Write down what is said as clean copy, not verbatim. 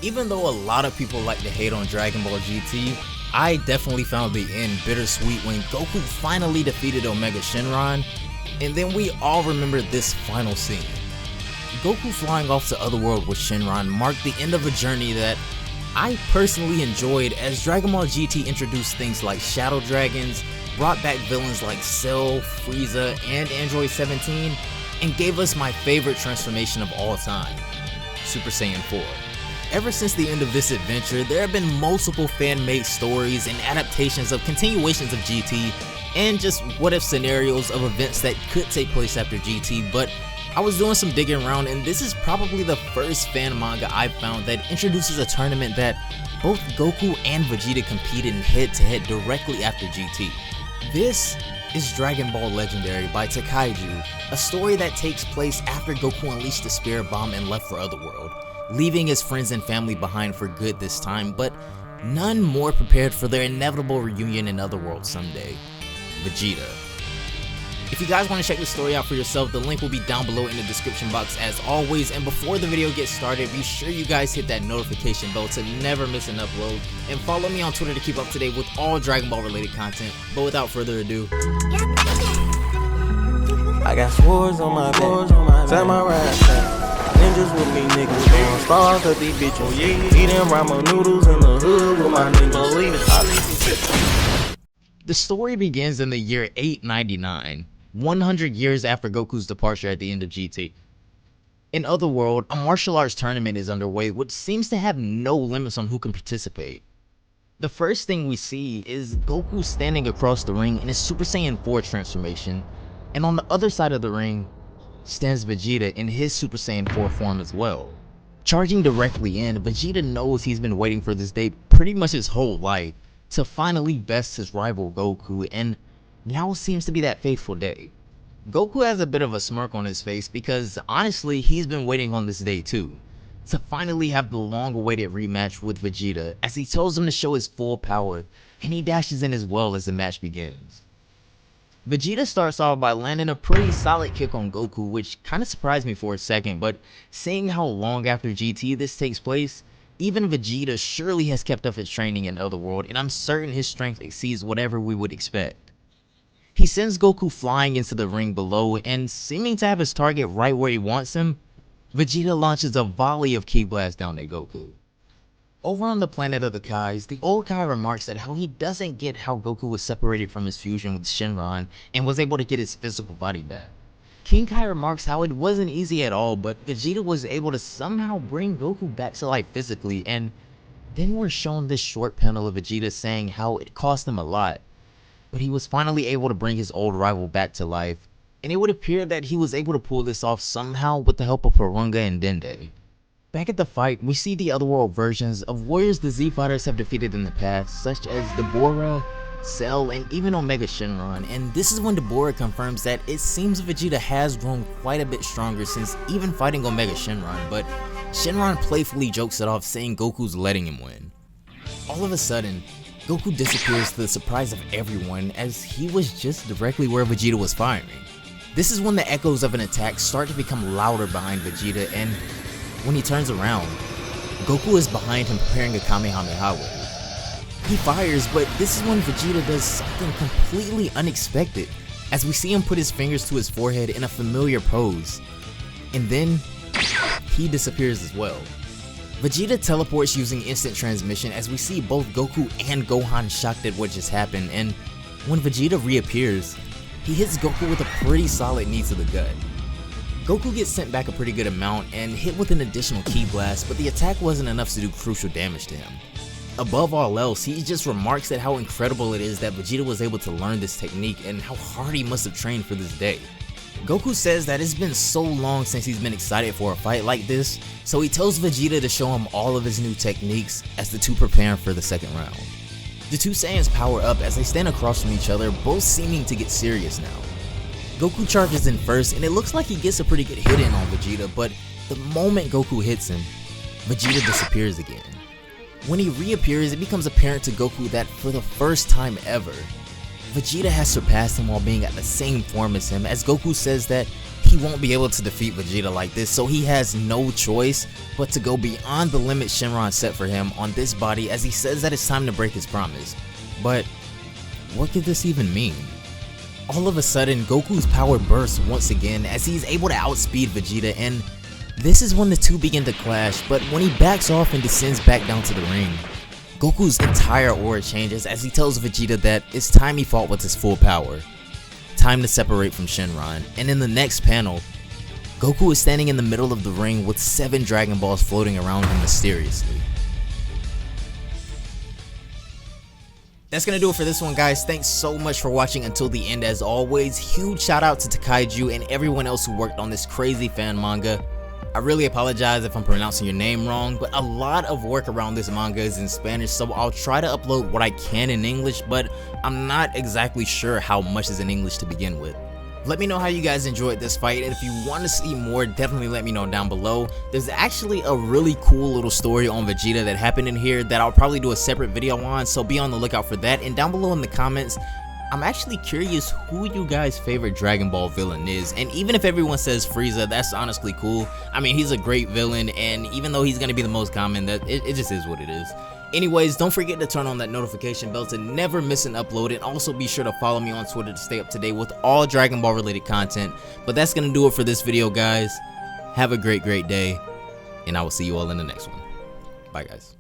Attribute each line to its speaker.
Speaker 1: Even though a lot of people like to hate on Dragon Ball GT, I definitely found the end bittersweet when Goku finally defeated Omega Shenron, and then we all remember this final scene. Goku flying off to Otherworld with Shenron marked the end of a journey that I personally enjoyed, as Dragon Ball GT introduced things like Shadow Dragons, brought back villains like Cell, Frieza, and Android 17, and gave us my favorite transformation of all time, Super Saiyan 4. Ever since the end of this adventure, there have been multiple fan-made stories and adaptations of continuations of GT, and just what-if scenarios of events that could take place after GT, but I was doing some digging around, and this is probably the first fan manga I've found that introduces a tournament that both Goku and Vegeta competed in head-to-head directly after GT. This is Dragon Ball Legendary by Takaiju, a story that takes place after Goku unleashed the Spirit Bomb and left for Otherworld, leaving his friends and family behind for good this time, but none more prepared for their inevitable reunion in Otherworld someday: Vegeta. If you guys want to check this story out for yourself, the link will be down below in the description box as always, and before the video gets started, be sure you guys hit that notification bell to never miss an upload, and follow me on Twitter to keep up to date with all Dragon Ball related content. But without further ado,
Speaker 2: I got swords on my back, tell my right back. Ninjas with me, niggas throwing stars at these bitches. Eating ramen noodles in the hood with my niggas.
Speaker 1: The story begins in the year 899, 100 years after Goku's departure at the end of GT. In Otherworld, a martial arts tournament is underway which seems to have no limits on who can participate. The first thing we see is Goku standing across the ring in his Super Saiyan 4 transformation, and on the other side of the ring stands Vegeta in his Super Saiyan 4 form as well. Charging directly in, Vegeta knows he's been waiting for this day pretty much his whole life, to finally best his rival Goku, and now seems to be that fateful day. Goku has a bit of a smirk on his face because honestly he's been waiting on this day too, to finally have the long-awaited rematch with Vegeta, as he tells him to show his full power, and he dashes in as well as the match begins. Vegeta starts off by landing a pretty solid kick on Goku, which kinda surprised me for a second, but seeing how long after GT this takes place, even Vegeta surely has kept up his training in Otherworld, and I'm certain his strength exceeds whatever we would expect. He sends Goku flying into the ring below, and seeming to have his target right where he wants him, Vegeta launches a volley of Ki Blast down at Goku. Over on the planet of the Kais, the old Kai remarks at how he doesn't get how Goku was separated from his fusion with Shenron and was able to get his physical body back. King Kai remarks how it wasn't easy at all, but Vegeta was able to somehow bring Goku back to life physically, and then we're shown this short panel of Vegeta saying how it cost him a lot, but he was finally able to bring his old rival back to life, and it would appear that he was able to pull this off somehow with the help of Porunga and Dende. Back at the fight, we see the Otherworld versions of warriors the Z Fighters have defeated in the past, such as Deborah, Cell, and even Omega Shenron, and this is when Deborah confirms that it seems Vegeta has grown quite a bit stronger since even fighting Omega Shenron, but Shenron playfully jokes it off, saying Goku's letting him win. All of a sudden, Goku disappears to the surprise of everyone, as he was just directly where Vegeta was firing. This is when the echoes of an attack start to become louder behind Vegeta, and when he turns around, Goku is behind him preparing a Kamehameha wave. He fires, but this is when Vegeta does something completely unexpected, as we see him put his fingers to his forehead in a familiar pose, and then he disappears as well. Vegeta teleports using instant transmission, as we see both Goku and Gohan shocked at what just happened, and when Vegeta reappears, he hits Goku with a pretty solid knee to the gut. Goku gets sent back a pretty good amount and hit with an additional Ki Blast, but the attack wasn't enough to do crucial damage to him. Above all else, he just remarks at how incredible it is that Vegeta was able to learn this technique and how hard he must have trained for this day. Goku says that it's been so long since he's been excited for a fight like this, so he tells Vegeta to show him all of his new techniques as the two prepare for the second round. The two Saiyans power up as they stand across from each other, both seeming to get serious now. Goku charges in first, and it looks like he gets a pretty good hit in on Vegeta, but the moment Goku hits him, Vegeta disappears again. When he reappears, it becomes apparent to Goku that for the first time ever, Vegeta has surpassed him while being at the same form as him, as Goku says that he won't be able to defeat Vegeta like this, so he has no choice but to go beyond the limit Shenron set for him on this body, as he says that it's time to break his promise. But what could this even mean? All of a sudden, Goku's power bursts once again as he's able to outspeed Vegeta, and this is when the two begin to clash. But when he backs off and descends back down to the ring, Goku's entire aura changes as he tells Vegeta that it's time he fought with his full power. Time to separate from Shenron. And in the next panel, Goku is standing in the middle of the ring with 7 Dragon Balls floating around him mysteriously. That's gonna do it for this one, guys. Thanks so much for watching until the end. As always, huge shout out to Takaiju and everyone else who worked on this crazy fan manga. I really apologize if I'm pronouncing your name wrong, but a lot of work around this manga is in Spanish, so I'll try to upload what I can in English, but I'm not exactly sure how much is in English to begin with. Let me know how you guys enjoyed this fight, and if you want to see more, definitely let me know down below. There's actually a really cool little story on Vegeta that happened in here that I'll probably do a separate video on, so be on the lookout for that. And down below in the comments, I'm actually curious who you guys' favorite Dragon Ball villain is, and even if everyone says Frieza, that's honestly cool. I mean, he's a great villain, and even though he's gonna be the most common, that it just is what it is. Anyways, don't forget to turn on that notification bell to never miss an upload, and also be sure to follow me on Twitter to stay up to date with all Dragon Ball related content. But that's gonna do it for this video, guys. Have a great day, and I will see you all in the next one. Bye, guys.